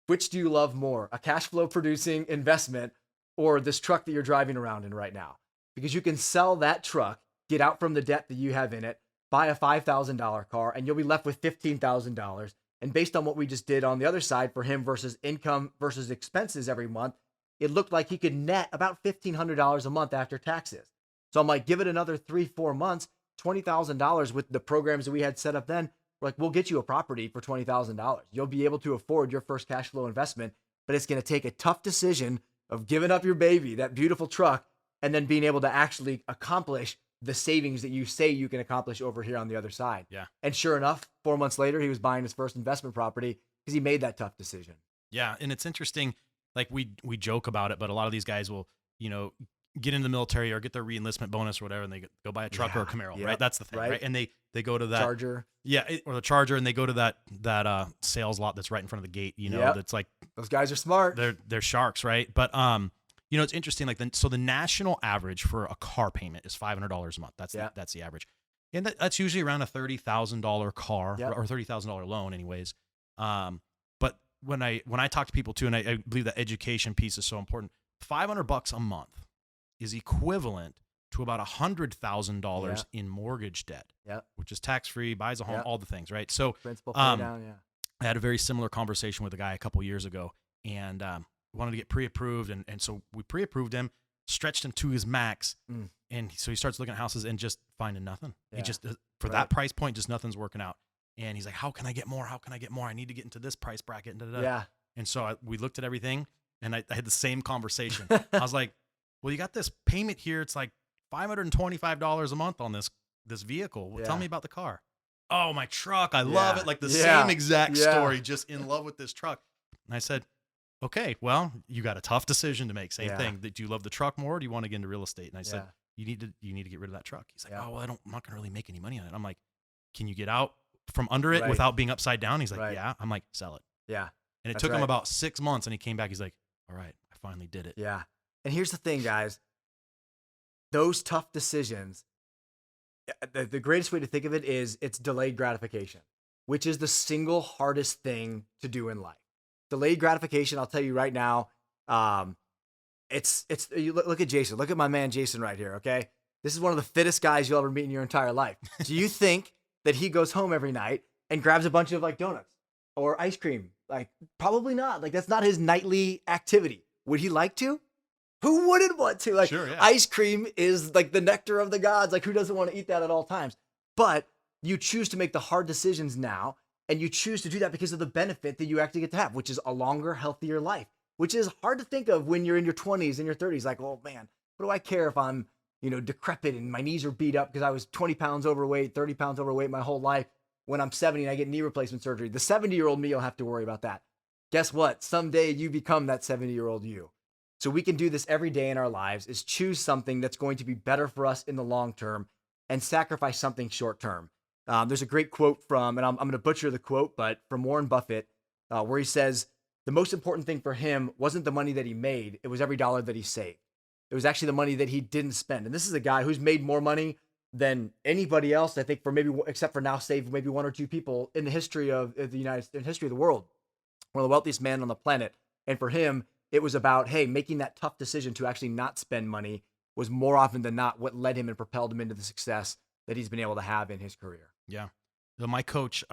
Speaker 2: Which do you love more, a cash flow producing investment or this truck that you're driving around in right now? Because you can sell that truck, get out from the debt that you have in it, buy a $5,000 car, and you'll be left with $15,000. And based on what we just did on the other side for him versus income versus expenses every month, it looked like he could net about $1,500 a month after taxes. So I'm like, give it another 3-4 months, $20,000 with the programs that we had set up then. We're like, we'll get you a property for $20,000. You'll be able to afford your first cash flow investment, but it's going to take a tough decision of giving up your baby, that beautiful truck, and then being able to actually accomplish the savings that you say you can accomplish over here on the other side.
Speaker 1: Yeah.
Speaker 2: And sure enough, 4 months later, he was buying his first investment property because he made that tough decision.
Speaker 1: Yeah. And it's interesting. Like we joke about it, but a lot of these guys will, get into the military or get their re-enlistment bonus or whatever, and they go buy a truck or a Camaro, right? That's the thing, right? And they go to that
Speaker 2: Charger.
Speaker 1: Yeah. Or the Charger, and they go to that sales lot that's right in front of the gate, that's like,
Speaker 2: those guys are smart.
Speaker 1: They're sharks, right? But, it's interesting. So the national average for a car payment is $500 a month. That's the average. And that's usually around a $30,000 car or $30,000 loan anyways. But when I talk to people too, and I believe that education piece is so important, $500 a month is equivalent to about $100,000 in mortgage debt, which is tax-free, buys a home, all the things, right? So
Speaker 2: principal pay down,
Speaker 1: I had a very similar conversation with a guy a couple years ago, and wanted to get pre-approved, and so we pre-approved him, stretched him to his max, and so he starts looking at houses and just finding nothing. He just for that price point, just nothing's working out. And he's like, "How can I get more? How can I get more? I need to get into this price bracket." And so we looked at everything, and I had the same conversation. I was like, "Well, you got this payment here. It's like $525 a month on this vehicle. Well, tell me about the car." "Oh, my truck. I love it." Like the same exact story, just in love with this truck. And I said, "Okay, well, you got a tough decision to make. Same thing. Do you love the truck more, or do you want to get into real estate?" And I said, you need to get rid of that truck." He's like, "Oh, well, I'm not going to really make any money on it." I'm like, "Can you get out from under it without being upside down?" He's like, "Yeah." I'm like, "Sell it."
Speaker 2: Yeah.
Speaker 1: And it took him about 6 months, and he came back. He's like, "All right, I finally did it."
Speaker 2: Yeah. And here's the thing, guys. Those tough decisions, the greatest way to think of it is it's delayed gratification, which is the single hardest thing to do in life. Delayed gratification, I'll tell you right now, you look at Jason. Look at my man Jason right here, okay? This is one of the fittest guys you'll ever meet in your entire life. Do you think that he goes home every night and grabs a bunch of like donuts or ice cream? Like, probably not. Like, that's not his nightly activity. Would he like to? Who wouldn't want to? Like,
Speaker 1: Sure, yeah.
Speaker 2: ice cream is like the nectar of the gods. Like, who doesn't want to eat that at all times? But you choose to make the hard decisions now, and you choose to do that because of the benefit that you actually get to have, which is a longer, healthier life, which is hard to think of when you're in your 20s and your 30s. Like, oh man, what do I care if I'm, decrepit and my knees are beat up because I was 20 pounds overweight, 30 pounds overweight my whole life. When I'm 70 and I get knee replacement surgery, the 70-year-old me will have to worry about that. Guess what? Someday you become that 70-year-old you. So we can do this every day in our lives, is choose something that's going to be better for us in the long term and sacrifice something short term. There's a great quote from, and I'm going to butcher the quote, but from Warren Buffett, where he says, the most important thing for him wasn't the money that he made. It was every dollar that he saved. It was actually the money that he didn't spend. And this is a guy who's made more money than anybody else, I think, for maybe, except for now, save maybe one or two people in the history of the United States, in history of the world. One of the wealthiest men on the planet. And for him, it was about, hey, making that tough decision to actually not spend money was more often than not what led him and propelled him into the success that he's been able to have in his career.
Speaker 1: Yeah. My coach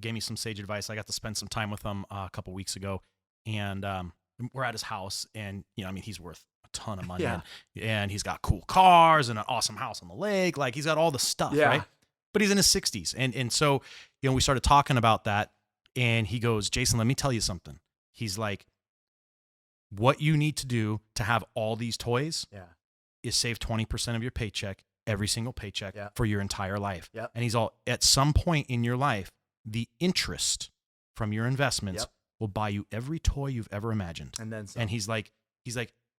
Speaker 1: gave me some sage advice. I got to spend some time with him a couple weeks ago, and we're at his house, and he's worth a ton of money, and he's got cool cars and an awesome house on the lake. Like, he's got all the stuff, right? But he's in his 60s, and so we started talking about that, and he goes, Jason, let me tell you something. He's like, what you need to do to have all these toys is save 20% of your paycheck, every single paycheck, for your entire life. And he's all, at some point in your life, the interest from your investments will buy you every toy you've ever imagined. And then some. And he's like,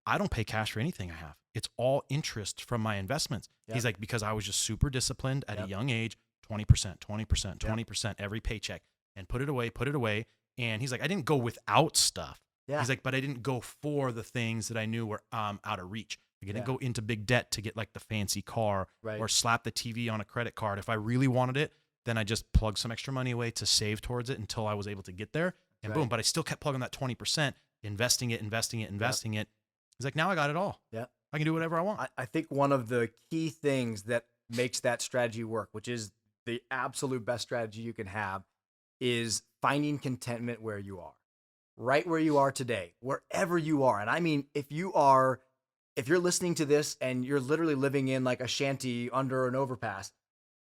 Speaker 1: I don't pay cash for anything I have. It's all interest from my investments. He's like, because I was just super disciplined at a young age, 20%, 20%, 20% every paycheck, and put it away. And he's like, I didn't go without stuff. He's like, but I didn't go for the things that I knew were out of reach. I didn't go into big debt to get like the fancy car or slap the TV on a credit card. If I really wanted it, then I just plugged some extra money away to save towards it until I was able to get there. And boom, but I still kept plugging that 20%, investing it. He's like, now I got it all. I can do whatever I want.
Speaker 2: I think one of the key things that makes that strategy work, which is the absolute best strategy you can have, is finding contentment where you are. Right where you are today, wherever you are. And I mean, if you're listening to this and you're literally living in like a shanty under an overpass,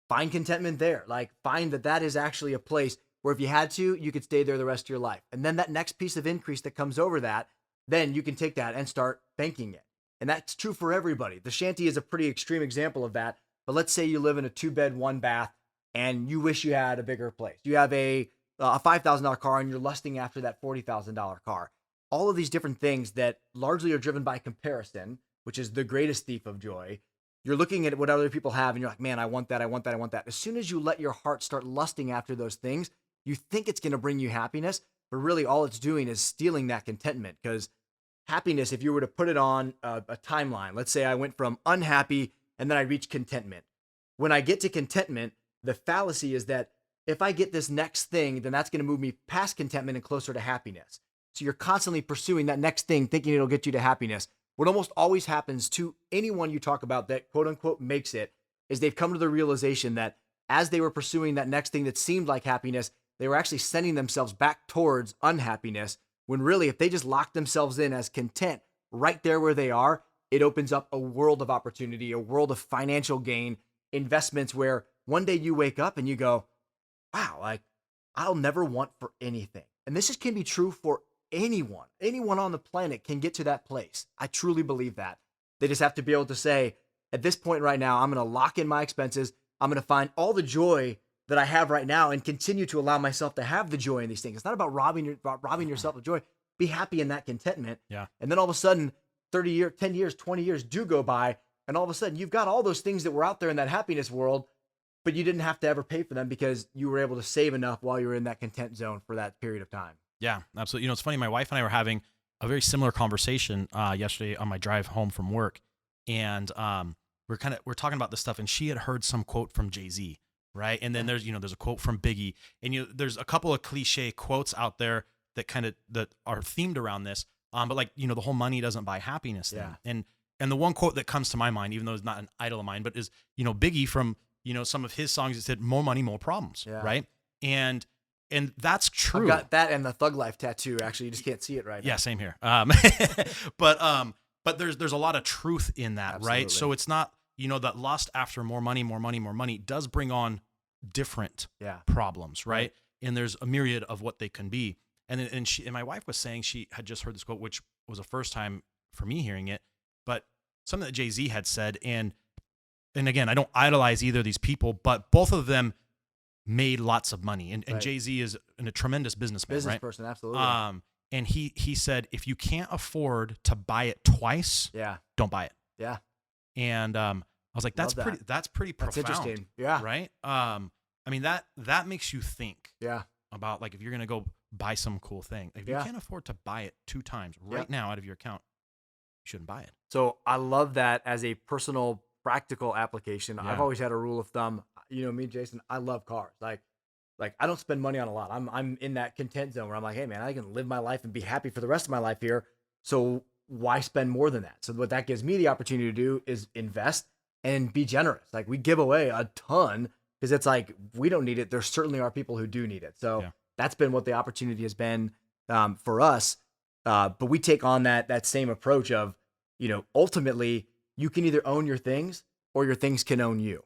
Speaker 2: find contentment there. Like, find that is actually a place where if you had to, you could stay there the rest of your life. And then that next piece of increase that comes over that, then you can take that and start banking it. And that's true for everybody. The shanty is a pretty extreme example of that. But let's say you live in a 2-bed, 1-bath, and you wish you had a bigger place. You have a $5,000 car and you're lusting after that $40,000 car. All of these different things that largely are driven by comparison, which is the greatest thief of joy. You're looking at what other people have and you're like, man, I want that, I want that, I want that. As soon as you let your heart start lusting after those things, you think it's going to bring you happiness, but really all it's doing is stealing that contentment. Because happiness, if you were to put it on a timeline, let's say I went from unhappy and then I reached contentment. When I get to contentment, the fallacy is that if I get this next thing, then that's going to move me past contentment and closer to happiness. So you're constantly pursuing that next thing, thinking it'll get you to happiness. What almost always happens to anyone you talk about that quote unquote makes it is they've come to the realization that as they were pursuing that next thing that seemed like happiness, they were actually sending themselves back towards unhappiness, when really if they just lock themselves in as content right there where they are, it opens up a world of opportunity, a world of financial gain, investments where one day you wake up and you go, wow, like, I'll never want for anything. And this can be true for anyone. Anyone on the planet can get to that place. I truly believe that. They just have to be able to say, at this point right now, I'm going to lock in my expenses. I'm going to find all the joy that I have right now and continue to allow myself to have the joy in these things. It's not about robbing yourself of joy. Be happy in that contentment.
Speaker 1: Yeah.
Speaker 2: And then all of a sudden, 30 years, 10 years, 20 years do go by. And all of a sudden, you've got all those things that were out there in that happiness world, but you didn't have to ever pay for them because you were able to save enough while you were in that content zone for that period of time.
Speaker 1: Yeah, absolutely. It's funny. My wife and I were having a very similar conversation yesterday on my drive home from work, and we're talking about this stuff. And she had heard some quote from Jay-Z, right? And then there's a quote from Biggie, and there's a couple of cliche quotes out there that are themed around this. But like the whole money doesn't buy happiness thing. And And the one quote that comes to my mind, even though it's not an idol of mine, but is, Biggie from, some of his songs that said more money, more problems.
Speaker 2: Yeah.
Speaker 1: Right. And that's true.
Speaker 2: I've got that and the Thug Life tattoo. Actually, you just can't see it right now.
Speaker 1: Yeah, same here. But there's a lot of truth in that,
Speaker 2: Absolutely.
Speaker 1: right? So it's not, that lust after more money does bring on different problems, right? And there's a myriad of what they can be. And my wife was saying she had just heard this quote, which was the first time for me hearing it, but something that Jay-Z had said, and again, I don't idolize either of these people, but both of them made lots of money, and Jay-Z is a tremendous businessman,
Speaker 2: business
Speaker 1: right?
Speaker 2: person, absolutely.
Speaker 1: And he said, if you can't afford to buy it twice, don't buy it.
Speaker 2: Yeah.
Speaker 1: And I was like, that's pretty profound.
Speaker 2: That's interesting. Yeah.
Speaker 1: Right. I mean, that makes you think.
Speaker 2: Yeah.
Speaker 1: About like, if you're gonna go buy some cool thing, if you can't afford to buy it 2 times right now out of your account, you shouldn't buy it.
Speaker 2: So I love that as a personal, practical application.
Speaker 1: Yeah.
Speaker 2: I've always had a rule of thumb. Me, Jason, I love cars. Like I don't spend money on a lot. I'm in that content zone where I'm like, hey man, I can live my life and be happy for the rest of my life here. So why spend more than that? So what that gives me the opportunity to do is invest and be generous. Like we give away a ton because it's like, we don't need it. There certainly are people who do need it. So that's been what the opportunity has been for us. But we take on that same approach of, ultimately you can either own your things or your things can own you.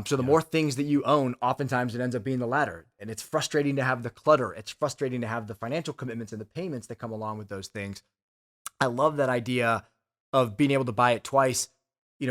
Speaker 2: So the more things that you own, oftentimes it ends up being the latter. And it's frustrating to have the clutter. It's frustrating to have the financial commitments and the payments that come along with those things. I love that idea of being able to buy it twice.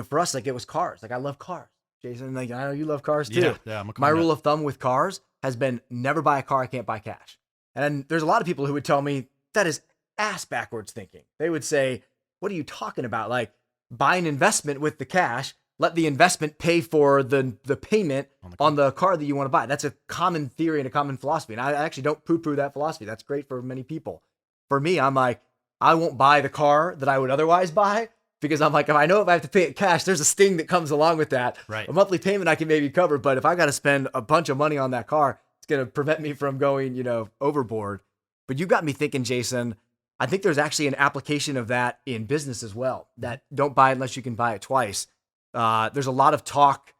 Speaker 2: For us, like it was cars. Like I love cars. Jason, like I know you love cars too.
Speaker 1: Yeah.
Speaker 2: My rule of thumb with cars has been never buy a car I can't buy cash. And there's a lot of people who would tell me that is ass backwards thinking. They would say, what are you talking about? Like buy an investment with the cash, let the investment pay for the payment on the car that you want to buy. That's a common theory and a common philosophy. And I actually don't poo-poo that philosophy. That's great for many people. For me, I'm like, I won't buy the car that I would otherwise buy because I'm like, if I have to pay it cash, there's a sting that comes along with that.
Speaker 1: Right.
Speaker 2: A monthly payment I can maybe cover, but if I got to spend a bunch of money on that car, it's going to prevent me from going, overboard. But you got me thinking, Jason, I think there's actually an application of that in business as well, that don't buy it unless you can buy it twice. There's a lot of talk,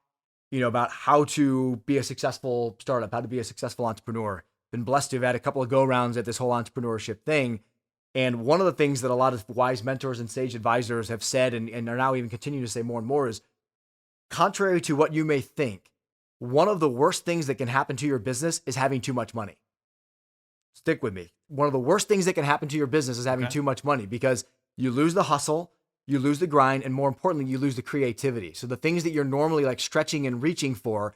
Speaker 2: about how to be a successful startup, how to be a successful entrepreneur. Been blessed to have had a couple of go-rounds at this whole entrepreneurship thing. And one of the things that a lot of wise mentors and sage advisors have said and are now even continuing to say more and more is, contrary to what you may think, one of the worst things that can happen to your business is having too much money. Stick with me. One of the worst things that can happen to your business is having too much money, because you lose the hustle, you lose the grind, and more importantly, you lose the creativity. So the things that you're normally like stretching and reaching for,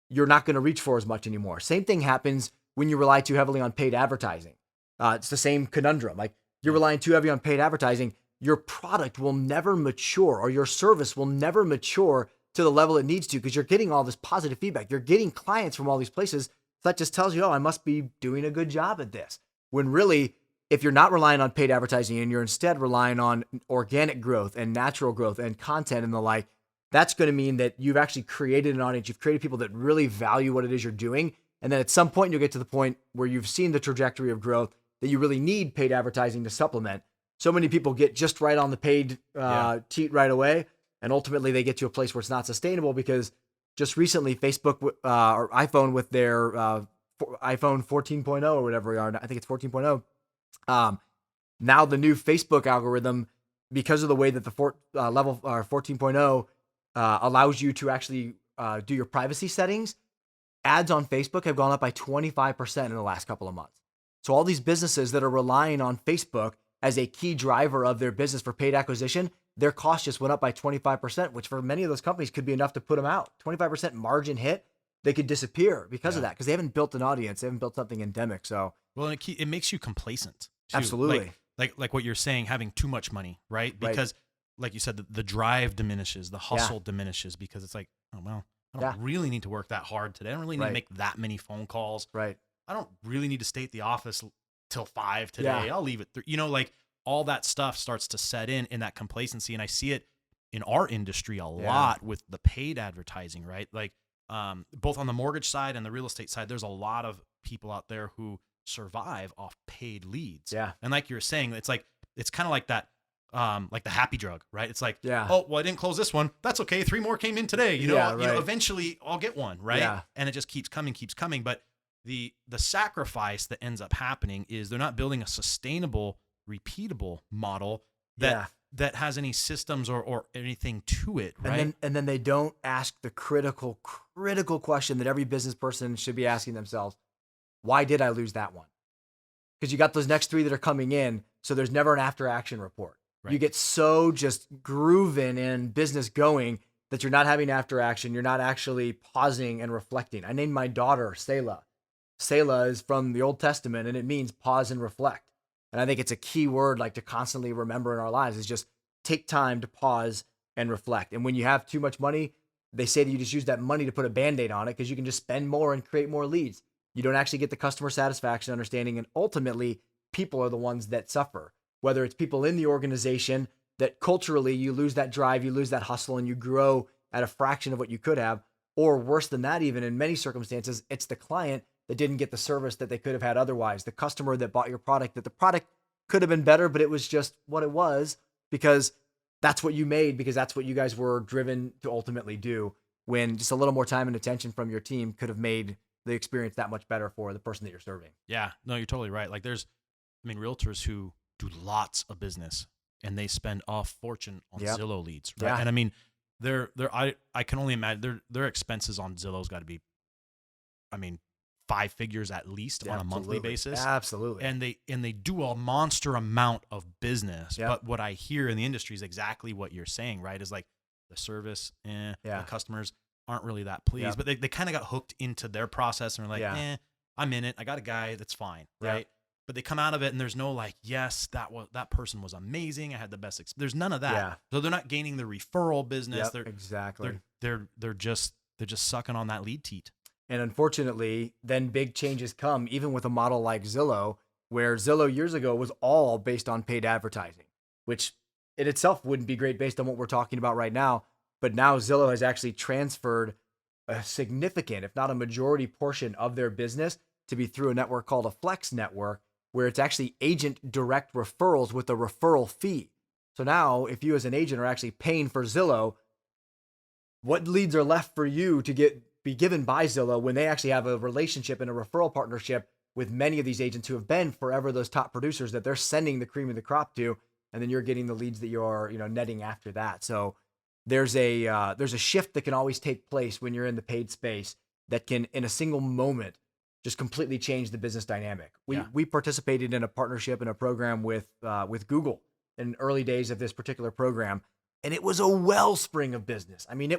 Speaker 2: you're not going to reach for as much anymore. Same thing happens when you rely too heavily on paid advertising. It's the same conundrum. Like you're relying too heavy on paid advertising, your product will never mature, or your service will never mature to the level it needs to, because you're getting all this positive feedback. You're getting clients from all these places. That just tells you, oh, I must be doing a good job at this. When really, if you're not relying on paid advertising and you're instead relying on organic growth and natural growth and content and the like, that's going to mean that you've actually created an audience. You've created people that really value what it is you're doing. And then at some point, you'll get to the point where you've seen the trajectory of growth that you really need paid advertising to supplement. So many people get just right on the paid cheat right away. And ultimately, they get to a place where it's not sustainable, because just recently, Facebook or iPhone with their iPhone 14.0 or whatever we are, I think it's 14.0. Now the new Facebook algorithm, because of the way that the level 14.0 allows you to actually do your privacy settings, ads on Facebook have gone up by 25% in the last couple of months. So all these businesses that are relying on Facebook as a key driver of their business for paid acquisition, their cost just went up by 25%, which for many of those companies could be enough to put them out. 25% margin hit, they could disappear because of that, because they haven't built an audience, they haven't built something endemic. So
Speaker 1: well, it makes you complacent too.
Speaker 2: Absolutely.
Speaker 1: Like what you're saying, having too much money, right? Because like you said, the drive diminishes, the hustle diminishes, because it's like, oh well, I don't really need to work that hard today. I don't really need to make that many phone calls.
Speaker 2: Right.
Speaker 1: I don't really need to stay at the office till 5 today. I'll leave it. Like all that stuff starts to set in that complacency. And I see it in our industry a lot with the paid advertising, right? Like both on the mortgage side and the real estate side, there's a lot of people out there who survive off paid leads.
Speaker 2: Yeah.
Speaker 1: And like you were saying, it's kind of like that like the happy drug, right? It's like,
Speaker 2: Yeah.
Speaker 1: oh, well, I didn't close this one. That's okay. 3 more came in today. You know,
Speaker 2: Yeah,
Speaker 1: you know,
Speaker 2: right.
Speaker 1: eventually I'll get one, right?
Speaker 2: Yeah.
Speaker 1: And it just keeps coming. But the sacrifice that ends up happening is they're not building a sustainable, repeatable model that has any systems or anything to it, right?
Speaker 2: And then they don't ask the critical question that every business person should be asking themselves. Why did I lose that one? Because you got those next 3 that are coming in, so there's never an after action report. Right. You get so just grooving and business going that you're not having after action. You're not actually pausing and reflecting. I named my daughter Selah. Selah is from the Old Testament, and it means pause and reflect. And I think it's a key word like to constantly remember in our lives is just take time to pause and reflect. And when you have too much money, they say that you just use that money to put a Band-Aid on it because you can just spend more and create more leads. You don't actually get the customer satisfaction, understanding, and ultimately people are the ones that suffer. Whether it's people in the organization that culturally you lose that drive, you lose that hustle, and you grow at a fraction of what you could have, or worse than that, even in many circumstances, it's the client that didn't get the service that they could have had otherwise. The customer that bought your product, that the product could have been better, but it was just what it was because that's what you made, because that's what you guys were driven to ultimately do, when just a little more time and attention from your team could have made the experience that much better for the person that you're serving.
Speaker 1: Yeah, no, you're totally right. Like realtors who do lots of business and they spend a fortune on Zillow leads, right?
Speaker 2: Yeah.
Speaker 1: And I mean, I can only imagine their expenses on Zillow's got to be, 5 figures at least on a monthly basis.
Speaker 2: Absolutely.
Speaker 1: And they do a monster amount of business.
Speaker 2: Yep.
Speaker 1: But what I hear in the industry is exactly what you're saying, right? Is like the service, the customers aren't really that pleased, but they kind of got hooked into their process and are like, I'm in it. I got a guy that's fine, right?
Speaker 2: Yep.
Speaker 1: But they come out of it and there's no like, yes, that person was amazing. I had the best experience. There's none of that.
Speaker 2: Yeah.
Speaker 1: So they're not gaining the referral business.
Speaker 2: Yep, exactly.
Speaker 1: They're just sucking on that lead teat.
Speaker 2: And unfortunately, then big changes come, even with a model like Zillow, where Zillow years ago was all based on paid advertising, which it itself wouldn't be great based on what we're talking about right now. But now Zillow has actually transferred a significant, if not a majority portion of their business to be through a network called a Flex network, where it's actually agent direct referrals with a referral fee. So now if you as an agent are actually paying for Zillow, what leads are left for you to be given by Zillow when they actually have a relationship and a referral partnership with many of these agents who have been forever those top producers that they're sending the cream of the crop to, and then you're getting the leads that you're netting after that. So there's a shift that can always take place when you're in the paid space that can in a single moment just completely change the business dynamic. We participated in a partnership in a program with Google in early days of this particular program, and it was a wellspring of business. I mean,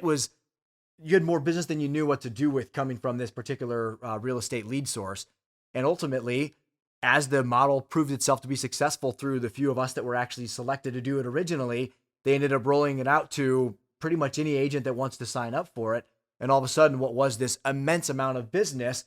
Speaker 2: you had more business than you knew what to do with coming from this particular real estate lead source. And ultimately, as the model proved itself to be successful through the few of us that were actually selected to do it originally, they ended up rolling it out to pretty much any agent that wants to sign up for it. And all of a sudden, what was this immense amount of business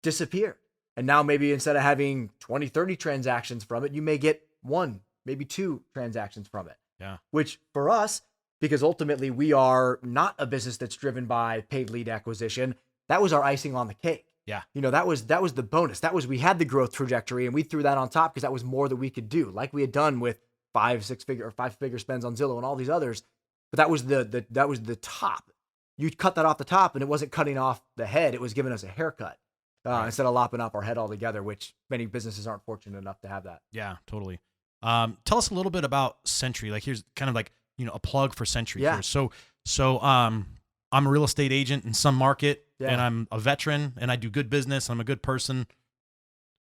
Speaker 2: disappeared. And now maybe instead of having 20, 30 transactions from it, you may get 1, maybe 2 transactions from it.
Speaker 1: Yeah.
Speaker 2: Which for us, because ultimately we are not a business that's driven by paid lead acquisition, that was our icing on the cake.
Speaker 1: Yeah.
Speaker 2: That was the bonus. We had the growth trajectory and we threw that on top because that was more that we could do, like we had done with 5-figure spends on Zillow and all these others. But that was the top. You cut that off the top and it wasn't cutting off the head. It was giving us a haircut instead of lopping off our head altogether, which many businesses aren't fortunate enough to have that.
Speaker 1: Yeah, totally. Tell us a little bit about Sentry. Like here's kind of like, a plug for Sentry here. So I'm a real estate agent in some market and I'm a veteran and I do good business. I'm a good person.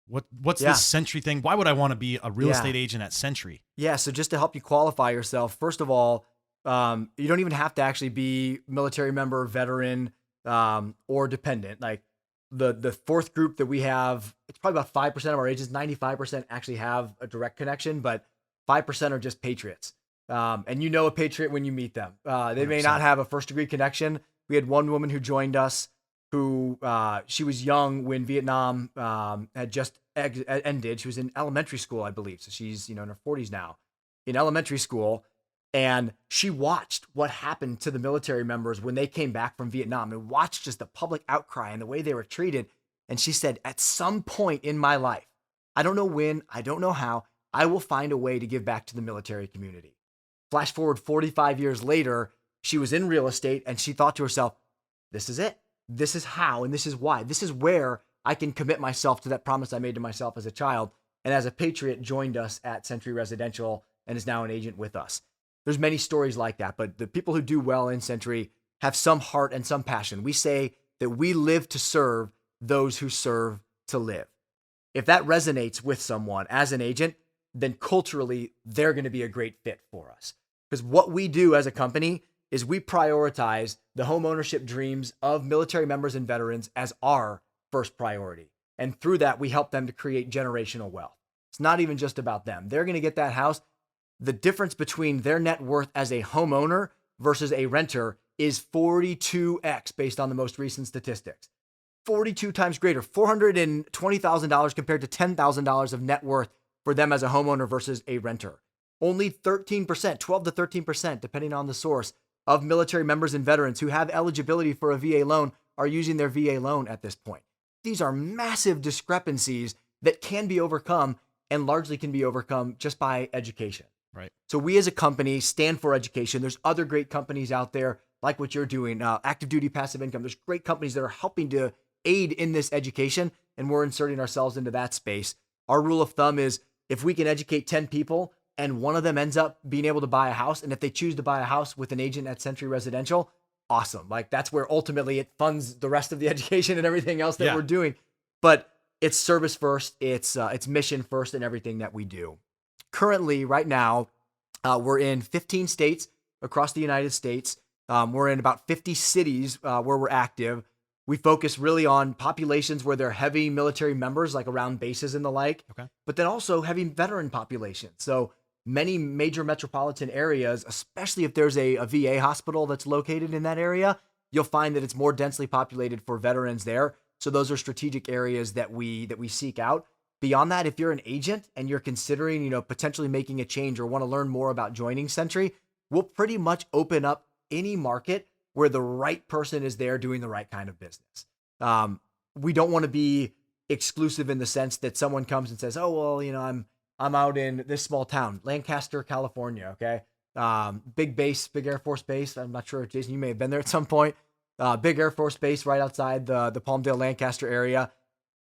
Speaker 1: What's this Sentry thing? Why would I want to be a real estate agent at Sentry? Yeah.
Speaker 2: So just to help you qualify yourself, first of all, you don't even have to actually be military member, veteran, or dependent. Like the fourth group that we have, it's probably about 5% of our agents, 95% actually have a direct connection, but 5% are just patriots. And a patriot when you meet them. They may 100%. Not have a first degree connection. We had one woman who joined us who she was young when Vietnam had just ended. She was in elementary school, I believe. So she's in her 40s now, in elementary school. And she watched what happened to the military members when they came back from Vietnam and watched just the public outcry and the way they were treated. And she said, at some point in my life, I don't know when, I don't know how, I will find a way to give back to the military community. Flash forward 45 years later, she was in real estate and she thought to herself, this is it. This is how, and this is why. This is where I can commit myself to that promise I made to myself as a child. And as a patriot, joined us at Sentry Residential and is now an agent with us. There's many stories like that, but the people who do well in Sentry have some heart and some passion. We say that we live to serve those who serve to live. If that resonates with someone as an agent, then culturally, they're going to be a great fit for us. Because what we do as a company is we prioritize the homeownership dreams of military members and veterans as our first priority. And through that, we help them to create generational wealth. It's not even just about them. They're going to get that house. The difference between their net worth as a homeowner versus a renter is 42x based on the most recent statistics. 42 times greater, $420,000 compared to $10,000 of net worth for them as a homeowner versus a renter. Only 13%, 12 to 13%, depending on the source, of military members and veterans who have eligibility for a VA loan are using their VA loan at this point. These are massive discrepancies that can be overcome and largely can be overcome just by education.
Speaker 1: Right.
Speaker 2: So we as a company stand for education. There's other great companies out there like what you're doing, active duty passive income. There's great companies that are helping to aid in this education, and we're inserting ourselves into that space. Our rule of thumb is if we can educate 10 people and one of them ends up being able to buy a house, and if they choose to buy a house with an agent at Sentry Residential, awesome. Like that's where ultimately it funds the rest of the education and everything else that we're doing. But it's service first, it's mission first in everything that we do. Currently, right now, we're in 15 states across the United States. We're in about 50 cities where we're active. We focus really on populations where there are heavy military members, like around bases and the like, but then also heavy veteran populations. So many major metropolitan areas, especially if there's a VA hospital that's located in that area, you'll find that it's more densely populated for veterans there. So those are strategic areas that we seek out. Beyond that, if you're an agent and you're considering, potentially making a change or want to learn more about joining Sentry, we'll pretty much open up any market where the right person is there doing the right kind of business. We don't want to be exclusive in the sense that someone comes and says, oh, well, I'm out in this small town, Lancaster, California. Okay. Big base, big Air Force base. I'm not sure, Jason, you may have been there at some point. Big Air Force base right outside the Palmdale, Lancaster area.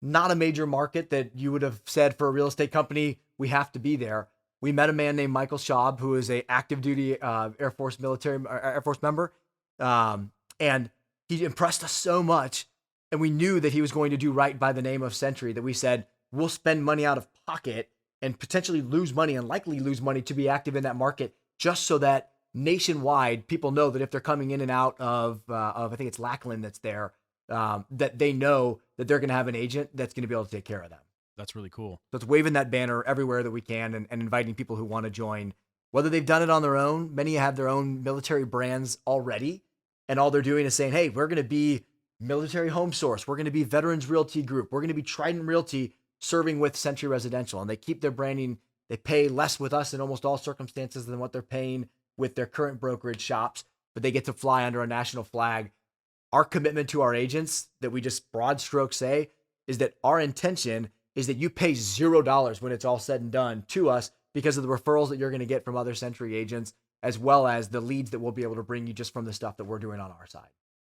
Speaker 2: Not a major market that you would have said for a real estate company, we have to be there. We met a man named Michael Schaub, who is a active duty Air Force member. And he impressed us so much. And we knew that he was going to do right by the name of Sentry, that we said, we'll spend money out of pocket and potentially lose money and likely lose money to be active in that market, just so that nationwide people know that if they're coming in and out of I think it's Lackland that's there, that they know that they're going to have an agent that's going to be able to take care of them.
Speaker 1: That's really cool.
Speaker 2: So it's waving that banner everywhere that we can and inviting people who want to join, whether they've done it on their own. Many have their own military brands already, and all they're doing is saying, hey, we're going to be Military Home Source. We're going to be Veterans Realty Group. We're going to be Trident Realty serving with Sentry Residential. And they keep their branding. They pay less with us in almost all circumstances than what they're paying with their current brokerage shops, but they get to fly under a national flag. Our commitment to our agents that we just broad stroke say is that our intention is that you pay $0 when it's all said and done to us because of the referrals that you're going to get from other Sentry agents, as well as the leads that we'll be able to bring you just from the stuff that we're doing on our side.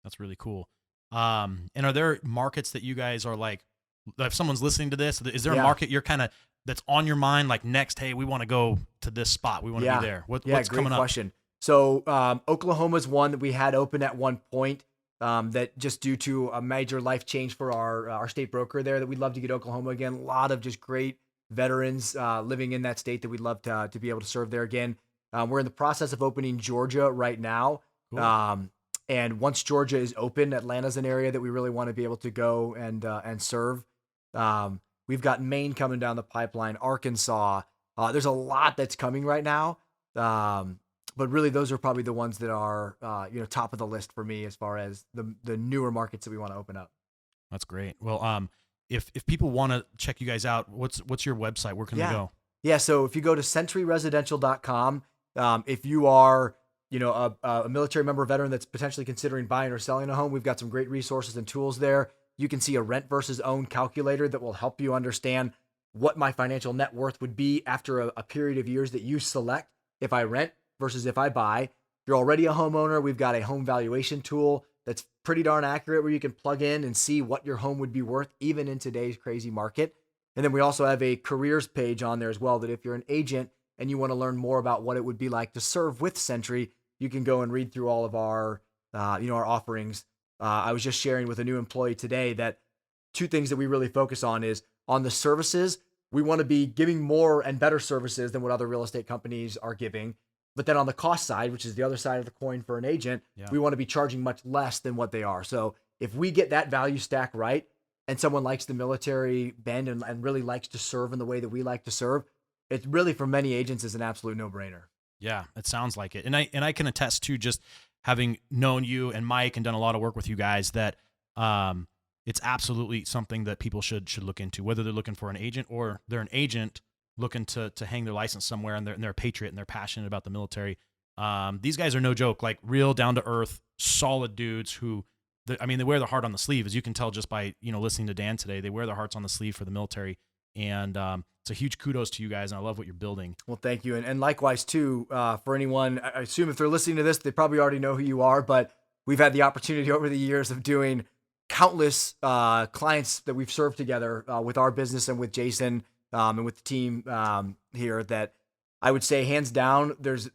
Speaker 1: That's really cool. And are there markets that you guys are like, if someone's listening to this, is there a market you're kind of, that's on your mind, like next, hey, we want to go to this spot. We want to be there. What's coming up?
Speaker 2: Question. So Oklahoma's one that we had open at one point. That just due to a major life change for our state broker there, that we'd love to get Oklahoma again. A lot of just great veterans living in that state that we'd love to be able to serve there again. We're in the process of opening Georgia right now. Cool. And once Georgia is open, Atlanta's an area that we really want to be able to go and serve. We've got Maine coming down the pipeline, Arkansas. There's a lot that's coming right now. But really, those are probably the ones that are, top of the list for me as far as the newer markets that we want to open up.
Speaker 1: That's great. Well, if people want to check you guys out, what's your website? Where can they go?
Speaker 2: Yeah. So if you go to sentryresidential.com, if you are, a military member, veteran that's potentially considering buying or selling a home, we've got some great resources and tools there. You can see a rent versus own calculator that will help you understand what my financial net worth would be after a period of years that you select if I rent versus if I buy. If you're already a homeowner, we've got a home valuation tool that's pretty darn accurate where you can plug in and see what your home would be worth even in today's crazy market. And then we also have a careers page on there as well, that if you're an agent and you want to learn more about what it would be like to serve with Sentry, you can go and read through all of our offerings. I was just sharing with a new employee today that two things that we really focus on is on the services. We want to be giving more and better services than what other real estate companies are giving. But then on the cost side, which is the other side of the coin for an agent, we want to be charging much less than what they are. So if we get that value stack right, and someone likes the military bend and really likes to serve in the way that we like to serve, it really, for many agents, is an absolute no-brainer.
Speaker 1: Yeah, it sounds like it. And I can attest to, just having known you and Mike and done a lot of work with you guys, that it's absolutely something that people should look into, whether they're looking for an agent or they're an agent looking to hang their license somewhere, and they're a patriot and they're passionate about the military. These guys are no joke, like real down-to-earth, solid dudes who, they wear their heart on the sleeve, as you can tell just by, listening to Dan today. They wear their hearts on the sleeve for the military. And it's a huge kudos to you guys, and I love what you're building.
Speaker 2: Well, thank you. And likewise, too, for anyone, I assume if they're listening to this, they probably already know who you are, but we've had the opportunity over the years of doing countless clients that we've served together with our business and with Jason and with the team here, that I would say hands down, there's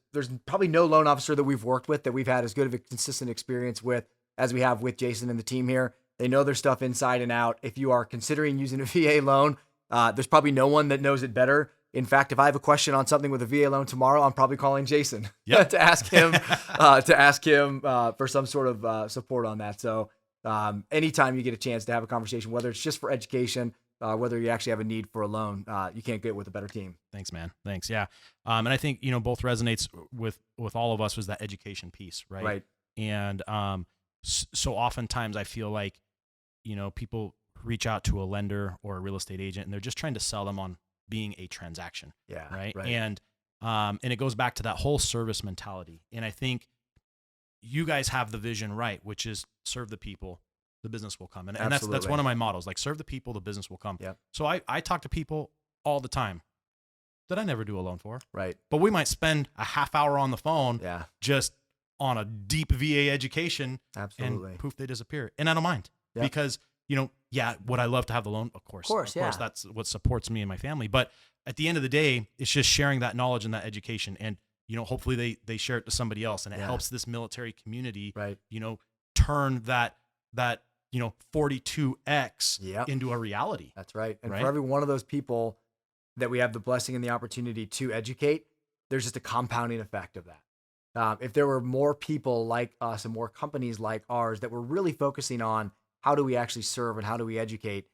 Speaker 2: probably no loan officer that we've worked with that we've had as good of a consistent experience with as we have with Jason and the team here. They know their stuff inside and out. If you are considering using a VA loan, there's probably no one that knows it better. In fact, if I have a question on something with a VA loan tomorrow, I'm probably calling Jason to ask him for some sort of support on that. So anytime you get a chance to have a conversation, whether it's just for education, whether you actually have a need for a loan, you can't get with a better team.
Speaker 1: Thanks, man. Thanks. Yeah. And I think, both resonates with all of us, was that education piece, right?
Speaker 2: Right.
Speaker 1: And so oftentimes I feel like, people reach out to a lender or a real estate agent and they're just trying to sell them on being a transaction.
Speaker 2: Yeah.
Speaker 1: Right. And it goes back to that whole service mentality. And I think you guys have the vision right, which is serve the people, the business will come. And that's one of my mottos, like serve the people, the business will come.
Speaker 2: Yep.
Speaker 1: So I talk to people all the time that I never do a loan for.
Speaker 2: Right.
Speaker 1: But we might spend a half hour on the phone just on a deep VA education.
Speaker 2: Absolutely.
Speaker 1: And poof, they disappear. And I don't mind because, would I love to have the loan? Of course, that's what supports me and my family. But at the end of the day, it's just sharing that knowledge and that education. And, hopefully they share it to somebody else, and it helps this military community, turn that 42X into a reality.
Speaker 2: That's right. And for every one of those people that we have the blessing and the opportunity to educate, there's just a compounding effect of that. If there were more people like us and more companies like ours that were really focusing on how do we actually serve and how do we educate,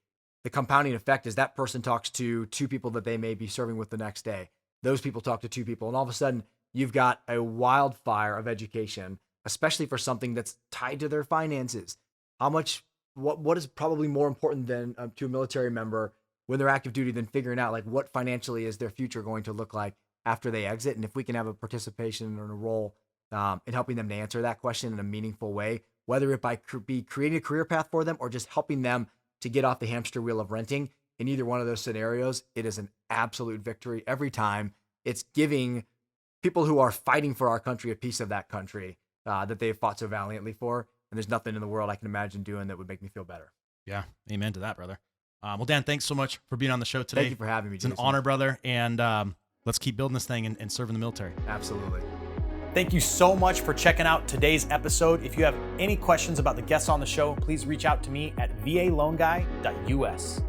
Speaker 2: the compounding effect is that person talks to two people that they may be serving with the next day. Those people talk to two people, and all of a sudden you've got a wildfire of education, especially for something that's tied to their finances. What is probably more important than to a military member when they're active duty than figuring out like what financially is their future going to look like after they exit. And if we can have a participation or a role in helping them to answer that question in a meaningful way, whether it be creating a career path for them or just helping them to get off the hamster wheel of renting, in either one of those scenarios, it is an absolute victory every time. It's giving people who are fighting for our country a piece of that country that they've fought so valiantly for. And there's nothing in the world I can imagine doing that would make me feel better.
Speaker 1: Yeah. Amen to that, brother. Well, Dan, thanks so much for being on the show today.
Speaker 2: Thank you for having me,
Speaker 1: It's
Speaker 2: Jason.
Speaker 1: an honor, brother. And let's keep building this thing and serving the military.
Speaker 2: Absolutely.
Speaker 3: Thank you so much for checking out today's episode. If you have any questions about the guests on the show, please reach out to me at valoanguy.us.